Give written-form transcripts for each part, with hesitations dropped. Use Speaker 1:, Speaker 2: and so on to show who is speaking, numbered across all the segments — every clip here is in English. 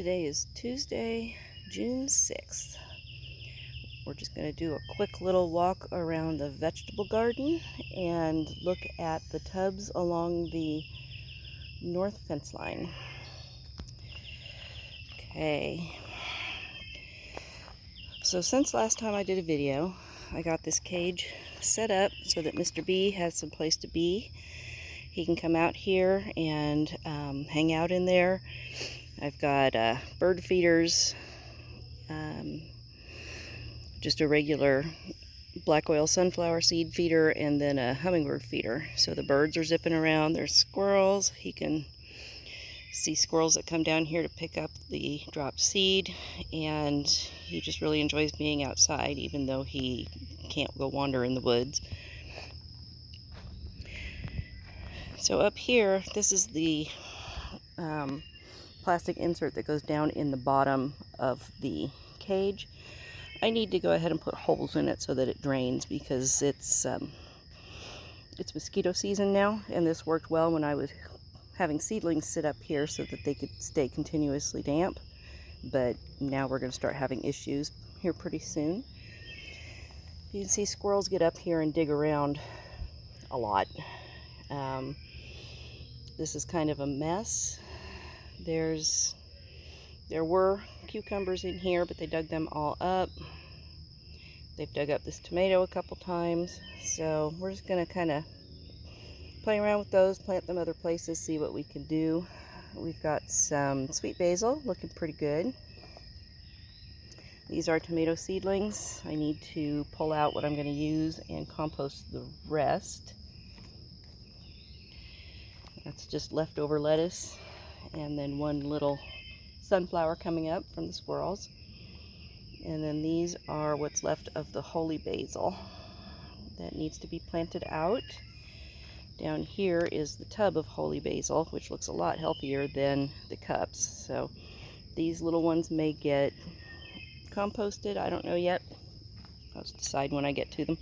Speaker 1: Today is Tuesday, June 6th. We're just going to do a quick little walk around the vegetable garden and look at the tubs along the north fence line. Okay. So since last time I did a video, I got this cage set up so that Mr. B has some place to be. He can come out here and hang out in there. I've got bird feeders, just a regular black oil sunflower seed feeder, and then a hummingbird feeder. So the birds are zipping around. There's squirrels. He can see squirrels that come down here to pick up the dropped seed, and he just really enjoys being outside, even though he can't go wander in the woods. So up here, this is the plastic insert that goes down in the bottom of the cage. I need to go ahead and put holes in it so that it drains, because it's mosquito season now, and this worked well when I was having seedlings sit up here so that they could stay continuously damp. But now we're going to start having issues here pretty soon. You can see squirrels get up here and dig around a lot. This is kind of a mess. There were cucumbers in here, but they dug them all up. They've dug up this tomato a couple times, so we're just going to kind of play around with those, plant them other places, see what we can do. We've got some sweet basil looking pretty good. These are tomato seedlings. I need to pull out what I'm going to use and compost the rest. That's just leftover lettuce, and then one little sunflower coming up from the squirrels. And then these are what's left of the holy basil that needs to be planted out. Down here is the tub of holy basil, which looks a lot healthier than the cups. So these little ones may get composted. I don't know yet. I'll just decide when I get to them.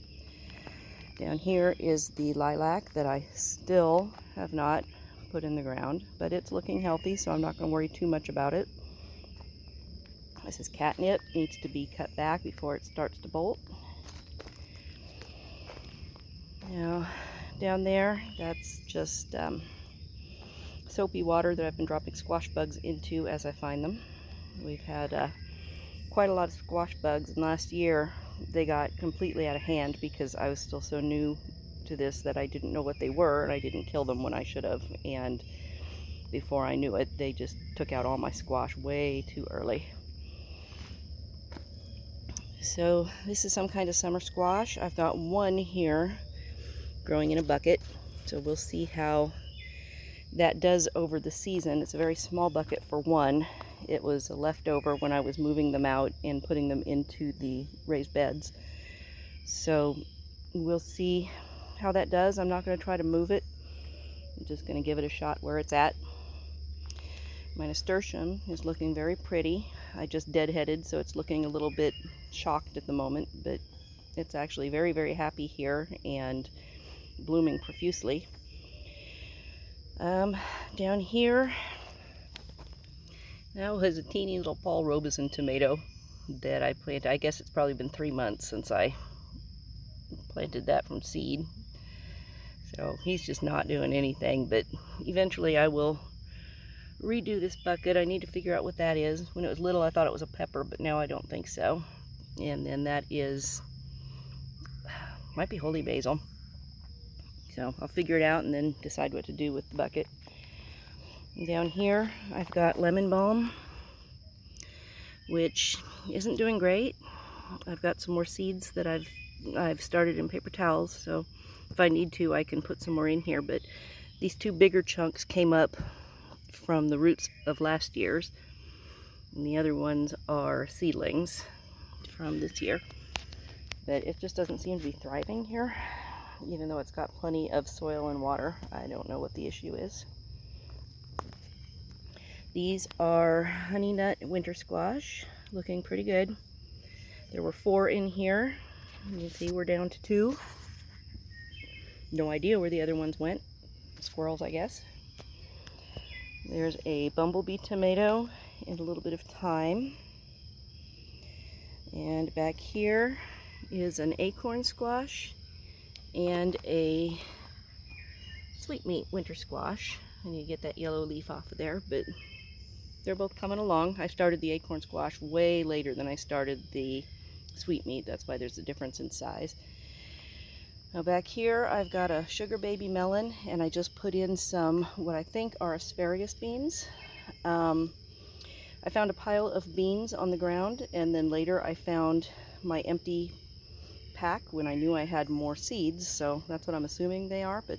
Speaker 1: Down here is the lilac that I still have not put in the ground, but it's looking healthy, so I'm not going to worry too much about it. This is catnip, needs to be cut back before it starts to bolt. Now, down there, that's just soapy water that I've been dropping squash bugs into as I find them. We've had quite a lot of squash bugs, and last year they got completely out of hand because I was still so new to this that I didn't know what they were, and I didn't kill them when I should have, and before I knew it, they just took out all my squash way too early. So this is some kind of summer squash. I've got one here growing in a bucket, so we'll see how that does over the season. It's a very small bucket for one. It was a leftover when I was moving them out and putting them into the raised beds. So we'll see how that does. I'm not going to try to move it. I'm just going to give it a shot where it's at. My nasturtium is looking very pretty. I just deadheaded, so it's looking a little bit shocked at the moment, but it's actually very, very happy here and blooming profusely. Down here, that was a teeny little Paul Robeson tomato that I planted. I guess it's probably been 3 months since I planted that from seed. So he's just not doing anything, but eventually I will redo this bucket. I need to figure out what that is. When it was little, I thought it was a pepper, but now I don't think so. And then that is, might be holy basil. So I'll figure it out and then decide what to do with the bucket. And down here, I've got lemon balm, which isn't doing great. I've got some more seeds that I've started in paper towels, so if I need to, I can put some more in here. But these two bigger chunks came up from the roots of last year's, and the other ones are seedlings from this year. But it just doesn't seem to be thriving here, even though it's got plenty of soil and water. I don't know what the issue is. These are honey nut winter squash, looking pretty good. There were 4 in here. You can see we're down to 2. No idea where the other ones went. Squirrels, I guess. There's a bumblebee tomato and a little bit of thyme. And back here is an acorn squash and a sweetmeat winter squash. I need to get that yellow leaf off of there, but they're both coming along. I started the acorn squash way later than I started the sweetmeat. That's why there's a difference in size. Now back here I've got a sugar baby melon, and I just put in some what I think are asparagus beans. I found a pile of beans on the ground, and then later I found my empty pack when I knew I had more seeds, so that's what I'm assuming they are, but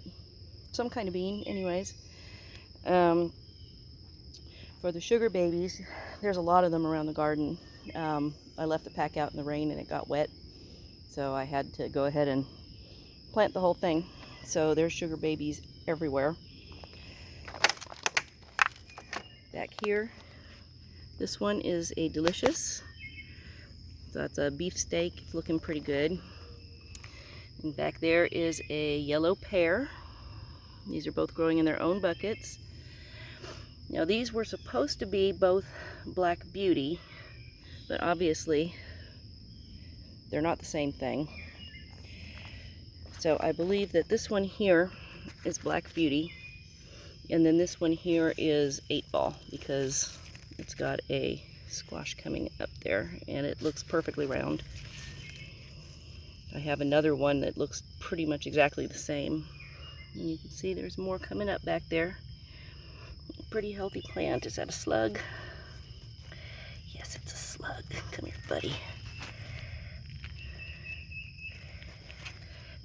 Speaker 1: some kind of bean anyways. For the sugar babies, there's a lot of them around the garden. I left the pack out in the rain and it got wet, so I had to go ahead and plant the whole thing. So there's sugar babies everywhere. Back here, this one is a delicious. So that's a beef steak. It's looking pretty good. And back there is a yellow pear. These are both growing in their own buckets. Now these were supposed to be both Black Beauty, but obviously they're not the same thing. So I believe that this one here is Black Beauty, and then this one here is 8-Ball, because it's got a squash coming up there and it looks perfectly round. I have another one that looks pretty much exactly the same. And you can see there's more coming up back there. Pretty healthy plant. Is that a slug? Yes, it's a slug. Come here, buddy.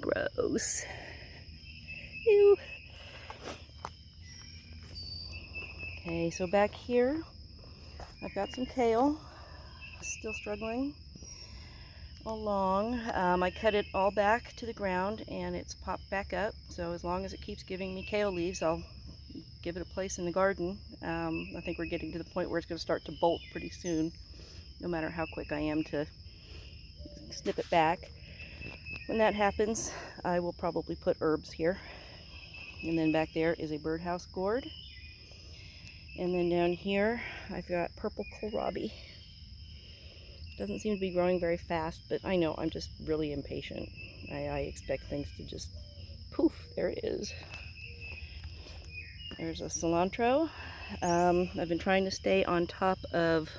Speaker 1: Gross. Ew. Okay, so back here, I've got some kale. Still struggling along. I cut it all back to the ground and it's popped back up. So as long as it keeps giving me kale leaves, I'll give it a place in the garden. I think we're getting to the point where it's going to start to bolt pretty soon, no matter how quick I am to snip it back. When that happens, I will probably put herbs here. And then back there is a birdhouse gourd. And then down here, I've got purple kohlrabi. Doesn't seem to be growing very fast, but I know I'm just really impatient. I expect things to just poof, there it is. There's a cilantro. I've been trying to stay on top of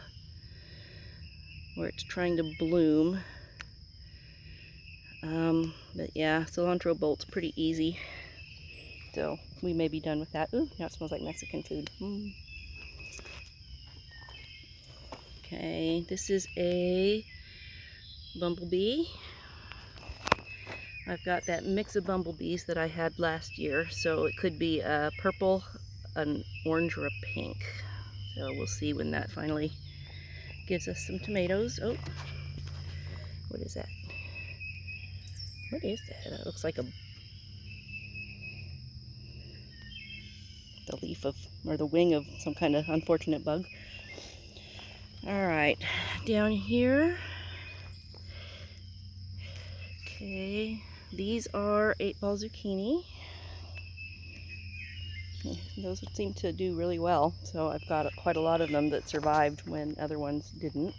Speaker 1: where it's trying to bloom. But yeah, cilantro bolts pretty easy. So we may be done with that. Ooh, now it smells like Mexican food. Okay, this is a bumblebee. I've got that mix of bumblebees that I had last year, so it could be a purple, an orange, or a pink. So we'll see when that finally gives us some tomatoes. Oh, what is that? What is that? That looks like the leaf of, or the wing of some kind of unfortunate bug. All right, down here. Okay, these are 8-Ball zucchini. Those seem to do really well, so I've got quite a lot of them that survived when other ones didn't.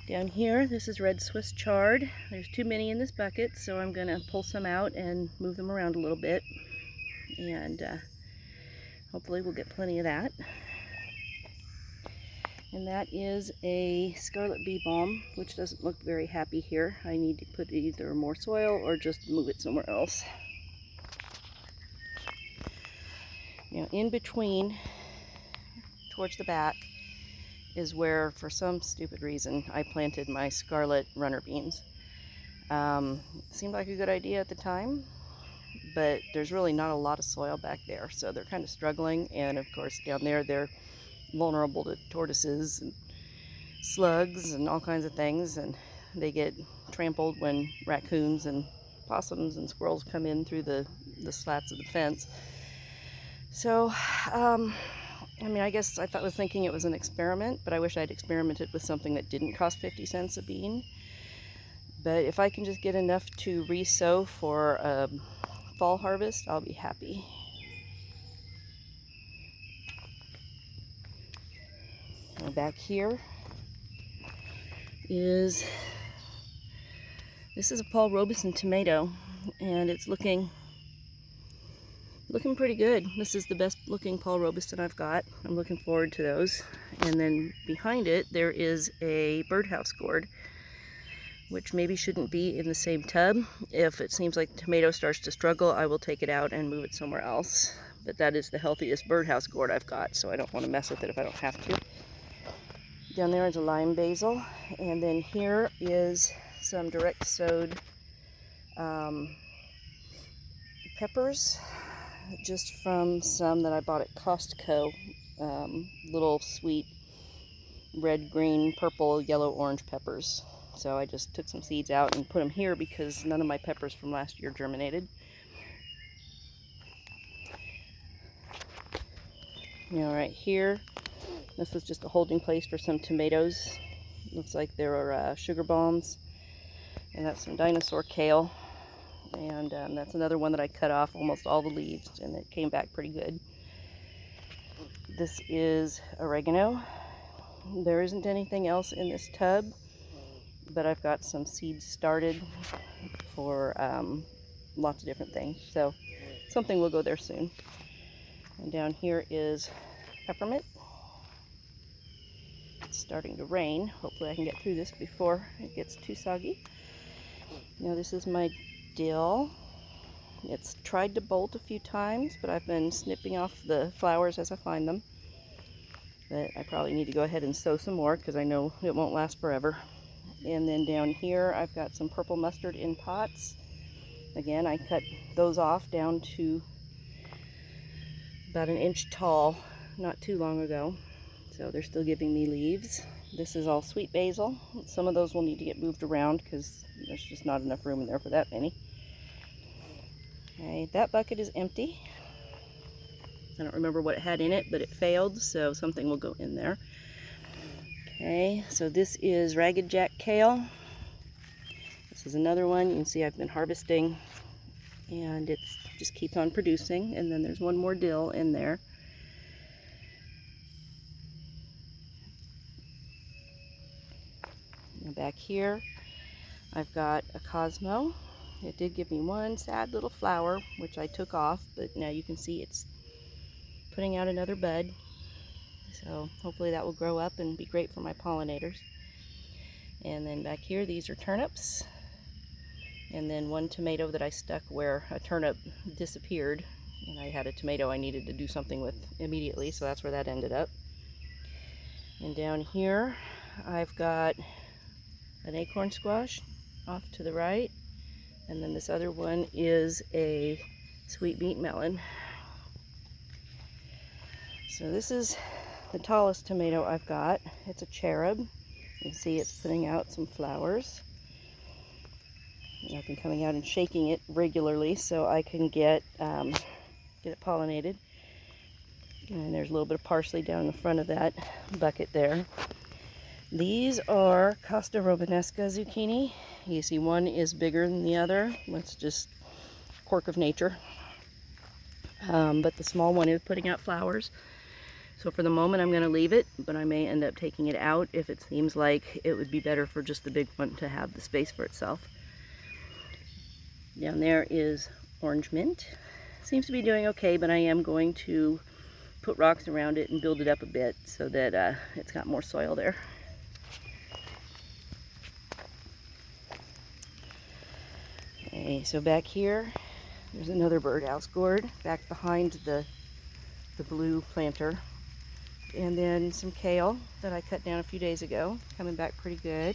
Speaker 1: Down here, this is red Swiss chard. There's too many in this bucket, so I'm going to pull some out and move them around a little bit, and hopefully we'll get plenty of that. And that is a scarlet bee balm, which doesn't look very happy here. I need to put either more soil or just move it somewhere else. Now, in between, towards the back, is where, for some stupid reason, I planted my scarlet runner beans. Seemed like a good idea at the time, but there's really not a lot of soil back there, so they're kind of struggling. And of course, down there, they're vulnerable to tortoises and slugs and all kinds of things, and they get trampled when raccoons and possums and squirrels come in through the slats of the fence. So I mean, I guess I was thinking it was an experiment, but I wish I'd experimented with something that didn't cost 50 cents a bean. But if I can just get enough to re-sow for a fall harvest, I'll be happy. Now back here is, this is a Paul Robeson tomato, and it's looking pretty good. This is the best looking Paul Robeson I've got. I'm looking forward to those. And then behind it there is a birdhouse gourd, which maybe shouldn't be in the same tub. If it seems like the tomato starts to struggle, I will take it out and move it somewhere else. But that is the healthiest birdhouse gourd I've got, so I don't want to mess with it if I don't have to. Down there is a lime basil, and then here is some direct sowed peppers, just from some that I bought at Costco. Little sweet red, green, purple, yellow, orange peppers. So I just took some seeds out and put them here because none of my peppers from last year germinated. Now right here, this was just a holding place for some tomatoes. Looks like there are sugar bombs, and that's some dinosaur kale. And that's another one that I cut off almost all the leaves, and it came back pretty good. This is oregano. There isn't anything else in this tub, but I've got some seeds started for lots of different things, so something will go there soon. And down here is peppermint. It's starting to rain. Hopefully I can get through this before it gets too soggy. Now this is my dill. It's tried to bolt a few times, but I've been snipping off the flowers as I find them. But I probably need to go ahead and sow some more because I know it won't last forever. And then down here I've got some purple mustard in pots. Again, I cut those off down to about 1 inch tall not too long ago, so they're still giving me leaves. This is all sweet basil. Some of those will need to get moved around because there's just not enough room in there for that many. Okay, that bucket is empty. I don't remember what it had in it, but it failed, so something will go in there. Okay, so this is Ragged Jack kale. This is another one. You can see I've been harvesting, and it just keeps on producing. And then there's one more dill in there. Now back here, I've got a Cosmo. It did give me one sad little flower, which I took off, but now you can see it's putting out another bud. So hopefully that will grow up and be great for my pollinators. And then back here, these are turnips. And then one tomato that I stuck where a turnip disappeared, and I had a tomato I needed to do something with immediately, so that's where that ended up. And down here, I've got an acorn squash off to the right, and then this other one is a sweet beet melon. So this is the tallest tomato I've got. It's a cherub. You can see it's putting out some flowers. And I've been coming out and shaking it regularly so I can get it pollinated. And there's a little bit of parsley down in the front of that bucket there. These are Costa Romanesca zucchini. You see one is bigger than the other. That's just quirk of nature. But the small one is putting out flowers. So for the moment I'm going to leave it, but I may end up taking it out if it seems like it would be better for just the big one to have the space for itself. Down there is orange mint. Seems to be doing okay, but I am going to put rocks around it and build it up a bit so that it's got more soil there. Okay, so back here, there's another birdhouse gourd back behind the blue planter. And then some kale that I cut down a few days ago, coming back pretty good.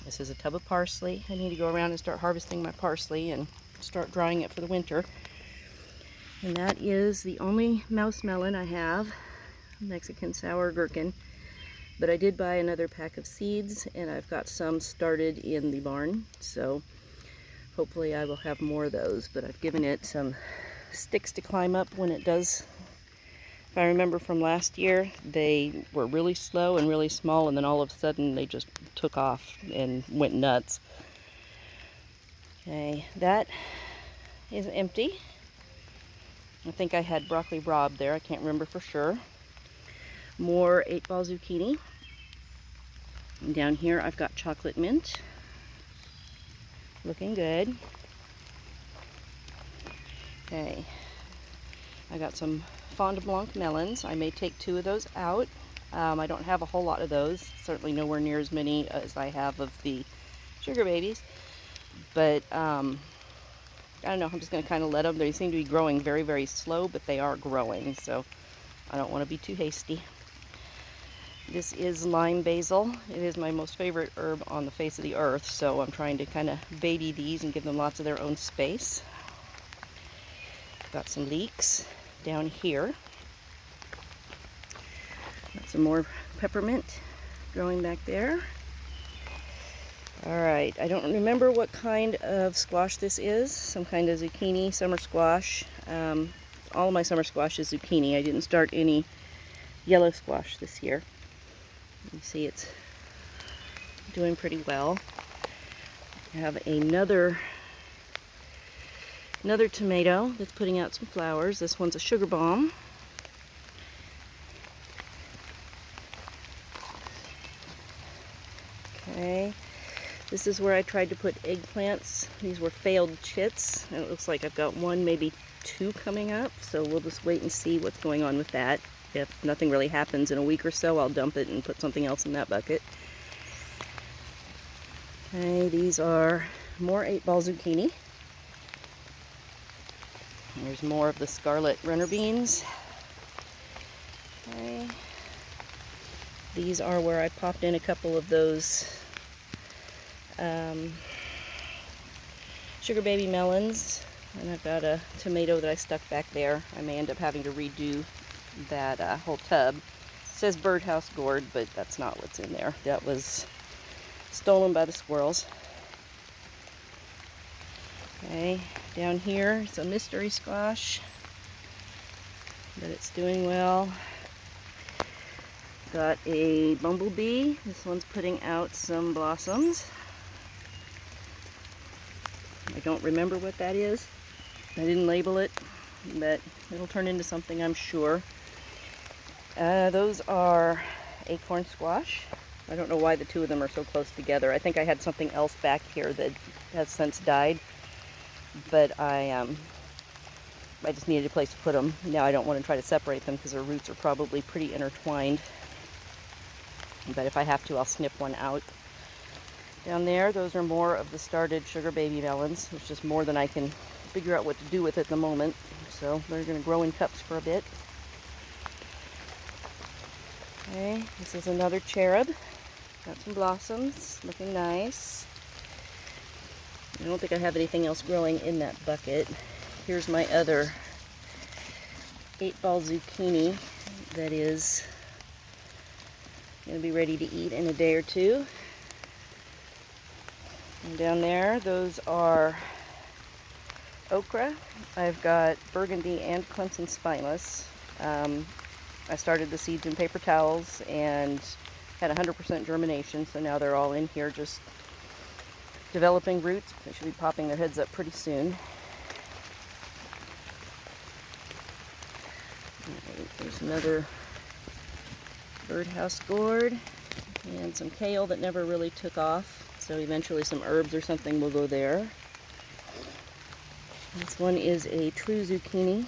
Speaker 1: This is a tub of parsley. I need to go around and start harvesting my parsley and start drying it for the winter. And that is the only mouse melon I have, Mexican sour gherkin. But I did buy another pack of seeds, and I've got some started in the barn, so hopefully I will have more of those. But I've given it some sticks to climb up when it does. If I remember from last year, they were really slow and really small, and then all of a sudden they just took off and went nuts. Okay, that is empty. I think I had broccoli rabe there. I can't remember for sure. More 8-ball zucchini. And down here I've got chocolate mint. Looking good. Okay, I got some Fond Blanc melons. I may take 2 of those out. I don't have a whole lot of those, certainly nowhere near as many as I have of the sugar babies, but I don't know, I'm just going to kind of let them. They seem to be growing very, very slow, but they are growing, so I don't want to be too hasty. This is lime basil. It is my most favorite herb on the face of the earth, so I'm trying to kind of baby these and give them lots of their own space. Got some leeks down here. Got some more peppermint growing back there. Alright, I don't remember what kind of squash this is. Some kind of zucchini, summer squash. All of my summer squash is zucchini. I didn't start any yellow squash this year. You see it's doing pretty well. I have another tomato that's putting out some flowers. This one's a sugar bomb. Okay, this is where I tried to put eggplants. These were failed chits, and it looks like I've got 1, maybe 2 coming up, so we'll just wait and see what's going on with that. If nothing really happens in a week or so, I'll dump it and put something else in that bucket. Okay, these are more 8-ball zucchini. There's more of the scarlet runner beans. Okay. These are where I popped in a couple of those sugar baby melons, and I've got a tomato that I stuck back there. I may end up having to redo that whole tub. It says birdhouse gourd, but that's not what's in there. That was stolen by the squirrels. Okay, down here it's a mystery squash, but it's doing well. Got a bumblebee. This one's putting out some blossoms. I don't remember what that is. I didn't label it, but it'll turn into something, I'm sure. Those are acorn squash. I don't know why the 2 of them are so close together. I think I had something else back here that has since died, but I just needed a place to put them. Now I don't want to try to separate them because their roots are probably pretty intertwined. But if I have to, I'll snip one out. Down there, those are more of the started sugar baby melons. It's just more than I can figure out what to do with at the moment. So they're going to grow in cups for a bit. Okay, this is another cherub. Got some blossoms, looking nice. I don't think I have anything else growing in that bucket. Here's my other 8-ball zucchini that is going to be ready to eat in a day or 2. And down there, those are okra. I've got burgundy and Clemson spineless. I started the seeds in paper towels and had 100% germination, so now they're all in here just developing roots. They should be popping their heads up pretty soon. Right, there's another birdhouse gourd and some kale that never really took off, so eventually some herbs or something will go there. This one is a true zucchini.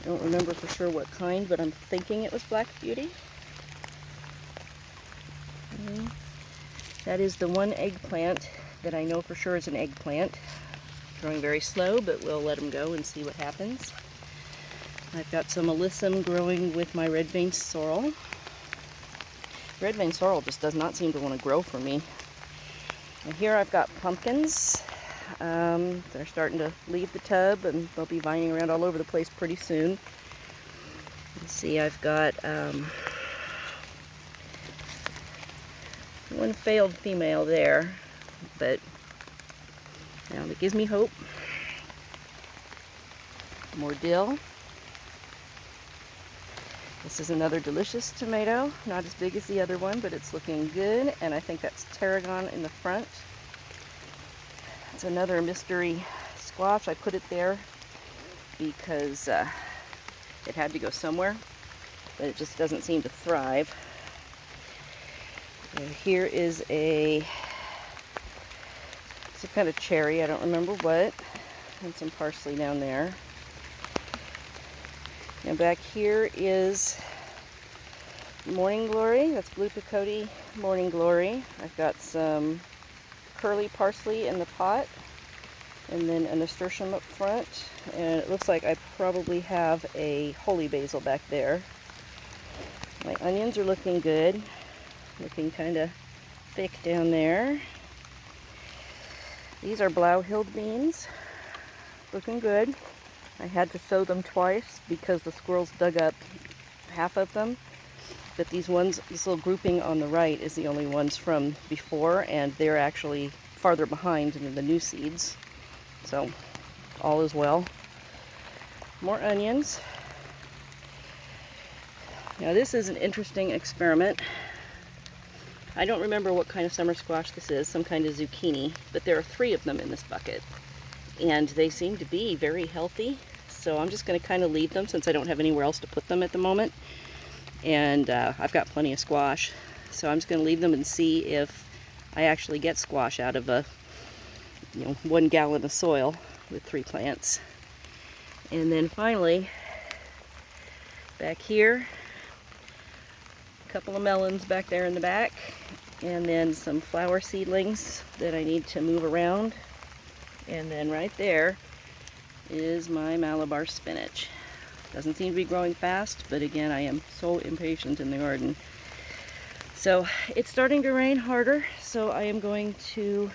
Speaker 1: I don't remember for sure what kind, but I'm thinking it was Black Beauty. Okay. That is the one eggplant that I know for sure is an eggplant. Growing very slow, but we'll let them go and see what happens. I've got some alyssum growing with my red vein sorrel. Red vein sorrel just does not seem to want to grow for me. And here I've got pumpkins. They're starting to leave the tub and they'll be vining around all over the place pretty soon. Let's see, I've got one failed female there, but now that gives me hope. More dill. This is another delicious tomato, not as big as the other one, but it's looking good, and I think that's tarragon in the front. It's another mystery squash. I put it there because it had to go somewhere. but it just doesn't seem to thrive. And here is it's a kind of cherry, I don't remember what, and some parsley down there. Now back here is Morning Glory. That's Blue Picote Morning Glory. I've got some curly parsley in the pot, and then a nasturtium up front, and it looks like I probably have a holy basil back there. My onions are looking good, looking kind of thick down there. These are Blauhild beans, looking good. I had to sow them twice because the squirrels dug up half of them. But these ones, this little grouping on the right is the only ones from before, and they're actually farther behind than the new seeds. So, all is well. More onions. Now this is an interesting experiment. I don't remember what kind of summer squash this is, some kind of zucchini, but there are 3 of them in this bucket. And they seem to be very healthy, so I'm just going to kind of leave them since I don't have anywhere else to put them at the moment. And I've got plenty of squash, so I'm just going to leave them and see if I actually get squash out of 1 gallon of soil with 3 plants. And then finally, back here, a couple of melons back there in the back, and then some flower seedlings that I need to move around. And then right there is my Malabar spinach. Doesn't seem to be growing fast, but again, I am so impatient in the garden. So it's starting to rain harder, so I am going to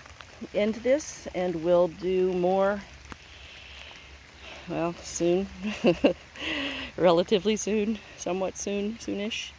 Speaker 1: end this, and we'll do more, well, soon. Relatively soon, somewhat soon, soonish.